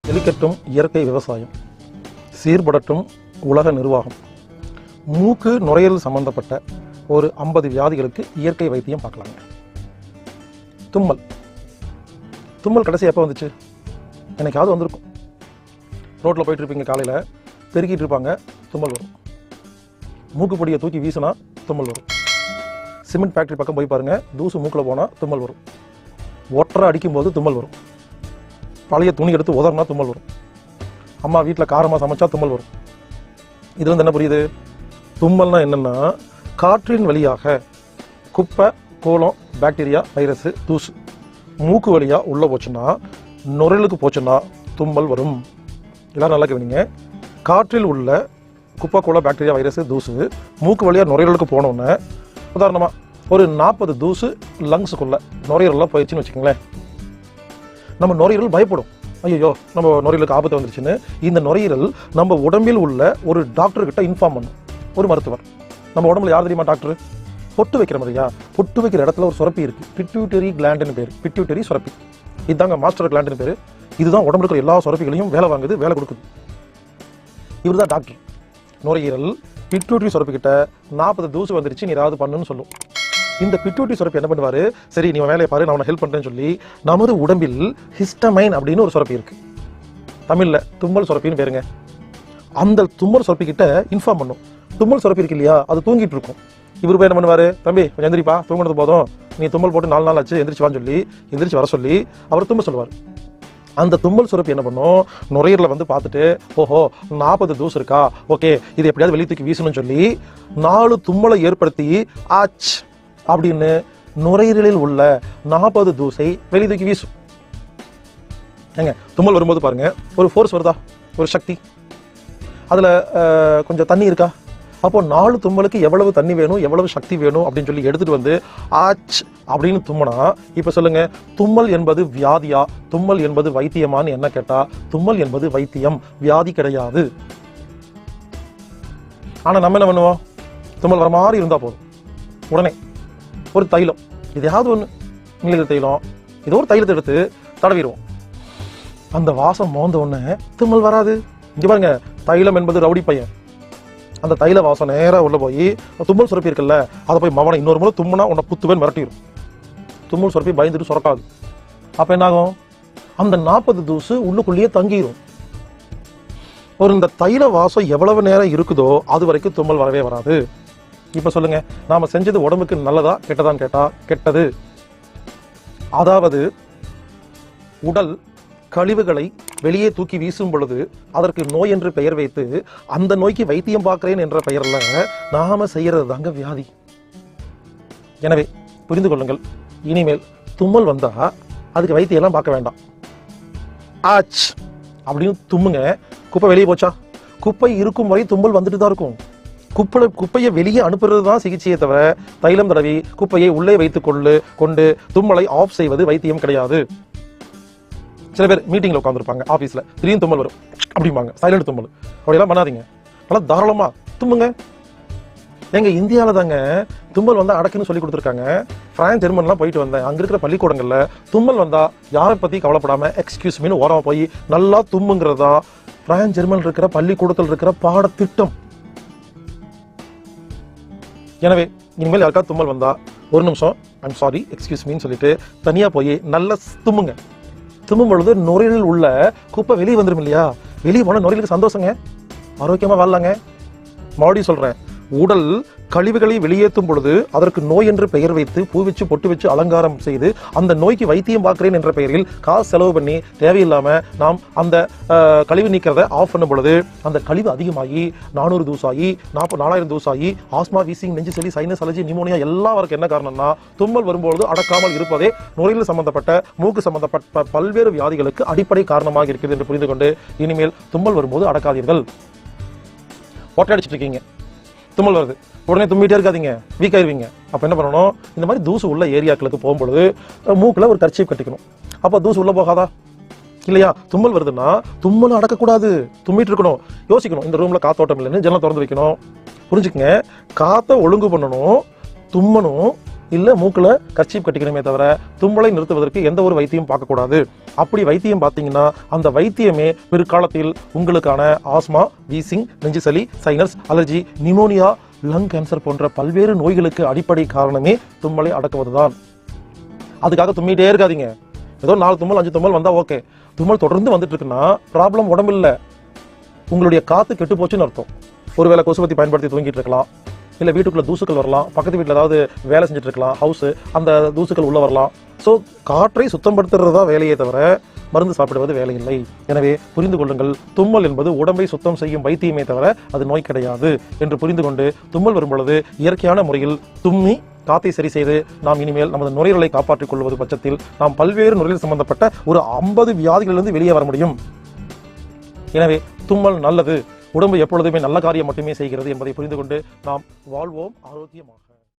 செழிக்கட்டும் இயற்கை விவசாயம், சீர்படட்டும் உலக நிர்வாகம். மூக்கு நுரையீரல் சம்பந்தப்பட்ட ஒரு 50 வியாதிகளுக்கு இயற்கை வைத்தியம் பார்க்கலாங்க. தும்மல் கடைசி எப்போ வந்துச்சு? என்னைக்காவது வந்திருக்கும். ரோட்டில் போயிட்டு இருப்பீங்க, காலையில் பெருக்கிட்டு இருப்பாங்க, தும்மல் வரும். மூக்கு பொடியை தூக்கி வீசினா தும்மல் வரும். சிமெண்ட் ஃபேக்ட்ரி பக்கம் போய் பாருங்க, தூசு மூக்கில் போனால் தும்மல் வரும். ஒட்டரை அடிக்கும்போது தும்மல் வரும். பழைய துணி எடுத்து உதறினா தும்மல் வரும். அம்மா வீட்டில் காரமாக சமைச்சா தும்மல் வரும். இது வந்து என்ன புரியுது? தும்மல்னா என்னென்னா, காற்றின் வழியாக குப்பை, கோலம், பாக்டீரியா, வைரஸு, தூசு மூக்கு வழியாக உள்ளே போச்சுன்னா, நுரையீரலுக்கு போச்சுன்னா தும்மல் வரும். எல்லாம் நல்லா கேளுங்க. காற்றில் உள்ள குப்பை, கோலம், பாக்டீரியா, வைரஸு, தூசு மூக்கு வழியாக நுரையீரலுக்கு போனோன்னே, உதாரணமாக ஒரு 40 தூசு லங்ஸுக்குள்ளே நுரையீரலாம் போயிடுச்சுன்னு வச்சுக்கோங்களேன். நம்ம நுரையீரல் பயப்படும். ஐயோ, நம்ம நுரையீரலுக்கு ஆபத்து வந்துருச்சுன்னு. இந்த நுரையீரல் நம்ம உடம்பில் உள்ள ஒரு டாக்டர்கிட்ட இன்ஃபார்ம் பண்ணும். ஒரு மருத்துவர். நம்ம உடம்புல யார் தெரியுமா டாக்டர்? பொட்டு வைக்கிற மாதிரியா? பொட்டு வைக்கிற இடத்துல ஒரு சுரப்பி இருக்கு, பிட்யூட்டரி கிளாண்டுன்னு பேர். பிட்யூட்டரி சுரப்பி, இதுதாங்க மாஸ்டர் கிளாண்டுன்னு பேர். இதுதான் உடம்புல இருக்கிற எல்லா சுரப்பிகளையும் வேலை வாங்குது, வேலை கொடுக்குது. இவர் தான் டாக்டர். நுரையீரல் பிட்யூட்டரி சுரப்பி கிட்ட 40 தூசு வந்துருச்சு, நீ ஏதாவது பண்ணுன்னு சொல்லும். இந்த பிட்யூட்டரி சுரப்பி என்ன பண்ணுவாரு? சரி, நீ வேலையை பாரு, நான் உன்னை ஹெல்ப் பண்றேன்னு சொல்லி நமது உடம்பில் ஹிஸ்டமைன் அப்படின்னு ஒரு சுரப்பி இருக்கு. தமிழ்ல தும்மல் சுரப்பின்னு பேருங்க. அந்த தும்மல் சுரப்பி கிட்ட இன்ஃபார்ம் பண்ணும். தும்மல் சுரப்பி இருக்கு இல்லையா, அது தூங்கிட்டு இருக்கும். இவரு போய் என்ன பண்ணுவாரு? தம்பி கொஞ்சம் எந்திரிப்பா, தூங்கினது போதும், நீ தும்மல் போட்டு 4 நாள் ஆச்சு, எந்திரிச்சு சொல்லி எந்திரிச்சு வர சொல்லி அவர் தும்மல் சொல்லுவார். அந்த தும்மல் சுரப்பி என்ன பண்ணும்? நுரையீரலை வந்து பார்த்துட்டு, ஓஹோ 40 தூசு இருக்கா, ஓகே, இது எப்படியாவது வெளியே தூக்கி வீசணும்னு சொல்லி 4 தும்மலை ஏற்படுத்தி ஆச் அப்படின்னு நுரையீரலில் உள்ள 40 தூசை வெளியே தூக்கி வீசும். ஏங்க, தும்மல் வரும்போது பாருங்க, ஒரு ஃபோர்ஸ் வருதா, ஒரு சக்தி. அதுல கொஞ்சம் தண்ணி இருக்கா? அப்போ 4 தும்மலுக்கு எவ்வளவு தண்ணி வேணும், எவ்வளவு சக்தி வேணும் அப்படின்னு சொல்லி எடுத்துட்டு வந்து ஆச் அப்படின்னு தும்மனா, இப்ப சொல்லுங்க, தும்மல் என்பது வியாதியா, தும்மல் என்பது வைத்தியமான்னு என்ன கேட்டா, தும்மல் என்பது வைத்தியம், வியாதி கிடையாது. ஆனா நம்ம என்ன பண்ணுவோம்? தும்மல் வர மாதிரி இருந்தா போதும், உடனே ஒரு தைலம், எதையாவது ஒன்று, நீலகிரி தைலம், ஏதோ ஒரு தைலத்தை எடுத்து தடவிடுவோம். அந்த வாசம் மோந்த உடனே தும்மல் வராது. இங்க பாருங்க, தைலம் என்பது ரவுடி பையன். அந்த தைல வாசம் நேராக உள்ள போய் தும்மல் சுரப்பி இருக்குல்ல, அதை போய் மவனை இன்னொரு முறை தும்முனா உன்னை புத்துவேன் மிரட்டிடும். தும்மல் சுரப்பி பயந்துட்டு சுரக்காது. அப்ப என்ன ஆகும்? அந்த 40 தூசு உள்ளுக்குள்ளேயே தங்கிடும். ஒரு இந்த தைல வாசம் எவ்வளவு நேரம் இருக்குதோ அது வரைக்கும் தும்மல் வரவே வராது. இப்ப சொல்லுங்க, நாம செஞ்சது உடம்புக்கு நல்லதா கெட்டதான்னு கேட்டா கெட்டது. அதாவது உடல் கழிவுகளை வெளியே தூக்கி வீசும் பொழுது அதற்கு நோய் என்று பெயர் வைத்து அந்த நோய்க்கு வைத்தியம் பார்க்கிறேன் என்ற பெயர்ல நாம செய்யறது தாங்க வியாதி. எனவே புரிந்து கொள்ளுங்கள், இனிமேல் தும்மல் வந்தா அதுக்கு வைத்தியம் எல்லாம் பார்க்க வேண்டாம். ஆச் அப்படின்னு தும்முங்க. குப்பை வெளியே போச்சா? குப்பை இருக்கும் வரை தும்மல் வந்துட்டு தான் இருக்கும். குப்பையை வெளியே அனுப்புறது தான் சிகிச்சையை தவிர தைலம் தடவி குப்பையை உள்ளே வைத்துக் கொண்டு தும்மலை ஆஃப் செய்வது வைத்தியம் கிடையாது. சில பேர் மீட்டிங்ல உட்காந்துருப்பாங்க ஆபீஸ்ல, திடீர்னு தும்மல் வரும் அப்படிம்பாங்க, சைலண்ட் தும்மல். அப்படியெல்லாம் பண்ணாதீங்க, நல்லா தாராளமா தும்முங்க. எங்க இந்தியாவில தாங்க தும்மல் வந்தா அடக்குன்னு சொல்லி கொடுத்துருக்காங்க. பிரான்ஸ், ஜெர்மன்லாம் போயிட்டு வந்தேன். அங்க இருக்கிற பள்ளிக்கூடங்கள்ல தும்மல் வந்தா யாரை பத்தி கவலைப்படாம எக்ஸ்கியூஸ் மீன்னு ஓரமா போய் நல்லா தும்முங்கிறதா பிரான்ஸ், ஜெர்மன் இருக்கிற பள்ளிக்கூடத்தில் இருக்கிற பாடத்திட்டம். எனவே இனிமேல் யாருக்கா தும்மல் வந்தா ஒரு நிமிஷம் ஐம் சாரி எக்ஸ்கியூஸ் மீன்னு சொல்லிட்டு தனியா போய் நல்லா தும்முங்க. தும்மும் பொழுது நுரையீரலில் உள்ள குப்பை வெளியே வந்துடும் இல்லையா? வெளியே போன நுரையீரலுக்கு சந்தோஷங்க, ஆரோக்கியமா வாழலாங்க. மறுபடியும் சொல்றேன், உடல் கழிவுகளை வெளியேற்றும் பொழுது அதற்கு நோய் என்று பெயர் வைத்து பூ வச்சு பொட்டு வச்சு அலங்காரம் செய்து அந்த நோய்க்கு வைத்தியம் பார்க்கிறேன் என்ற பெயரில் காசு செலவு பண்ணி தேவையில்லாம நாம் அந்த கழிவு நீக்கிறத ஆஃப் பண்ணும் பொழுது அந்த கழிவு அதிகமாகி 400 தூசாகி 4000 தூசாகி ஆஸ்மா, வீசிங், நெஞ்சு சளி, சைனஸ் அலர்ஜி, நிமோனியா எல்லாம் வரைக்கும் என்ன காரணம்னா, தும்மல் வரும்பொழுது அடக்காமல் இருப்பதே நுரையீரல் சம்பந்தப்பட்ட மூக்கு சம்பந்தப்பட்ட பல்வேறு வியாதிகளுக்கு அடிப்படை காரணமாக இருக்கிறது என்று புரிந்து கொண்டு இனிமேல் தும்மல் வரும்போது அடக்காதீர்கள். ஒட்டை அடிச்சிட்டு இருக்கீங்க, தும்மல் வருது, உடனே தும்பிட்டே இருக்காதீங்க, வீக் ஆயிருவீங்க. அப்ப என்ன பண்ணணும்? இந்த மாதிரி தூசு உள்ள ஏரியாக்களுக்கு போகும்பொழுது மூக்குல ஒரு கர்ச்சீப் கட்டிக்கணும். அப்ப தூசு உள்ள போகாதா இல்லையா? தும்மல் வருதுன்னா தும்மலும் அடக்கக்கூடாது, தும்பிட்டு இருக்கணும். யோசிக்கணும், இந்த ரூம்ல காத்தோட்டம் இல்லைன்னு ஜன்னல் திறந்து வைக்கணும். புரிஞ்சுக்கங்க, காத்த ஒழுங்கு பண்ணணும், தும்மணும், இல்லை மூக்கில் கர்ச்சீப் கட்டிக்கணுமே தவிர தும்மலை நிறுத்துவதற்கு எந்த ஒரு வைத்தியம் பார்க்கக்கூடாது. அப்படி வைத்தியம் பார்த்தீங்கன்னா அந்த வைத்தியமே பிற்காலத்தில் உங்களுக்கான ஆஸ்மா, வீசிங், நெஞ்சு சளி, sinus, allergy, pneumonia, lung cancer போன்ற பல்வேறு நோய்களுக்கு அடிப்படை காரணமே தும்மலை அடக்குவதுதான். அதுக்காக தும்மிட்டே இருக்காதீங்க. ஏதோ 4 தும்மல் 5 தும்மல் வந்தா ஓகே. தும்மல் தொடர்ந்து வந்துட்டு இருக்குன்னா ப்ராப்ளம் உடம்பு இல்லை, உங்களுடைய காத்து கெட்டு போச்சுன்னு அர்த்தம். ஒருவேளை கொசுவத்தி பயன்படுத்தி தூங்கிட்டு இருக்கலாம், இல்லை வீட்டுக்குள்ள தூசுக்கள் வரலாம், பக்கத்து வீட்டில் ஏதாவது வேலை செஞ்சுட்டு இருக்கலாம், ஹவுஸ், அந்த தூசுக்கள் உள்ள வரலாம். ஸோ காற்றை சுத்தப்படுத்துறது தான் வேலையே தவிர மருந்து சாப்பிடுவது வேலை இல்லை. எனவே புரிந்து கொள்ளுங்கள், தும்மல் என்பது உடம்பை சுத்தம் செய்யும் வைத்தியமே தவிர அது நோய் கிடையாது என்று புரிந்து கொண்டு தும்மல் வரும் பொழுது இயற்கையான முறையில் தும்மி காத்தை சரி செய்து நாம் இனிமேல் நமது நுரையீரலை காப்பாற்றிக் கொள்வது பட்சத்தில் நாம் பல்வேறு நுரையீரல் சம்பந்தப்பட்ட ஒரு 50 வியாதிகளிலிருந்து வெளியே வர முடியும். எனவே தும்மல் நல்லது, உடம்பு எப்பொழுதுமே நல்ல காரியம் மட்டுமே செய்கிறது என்பதை புரிந்து கொண்டு நாம் வாழ்வோம் ஆரோக்கியமாக.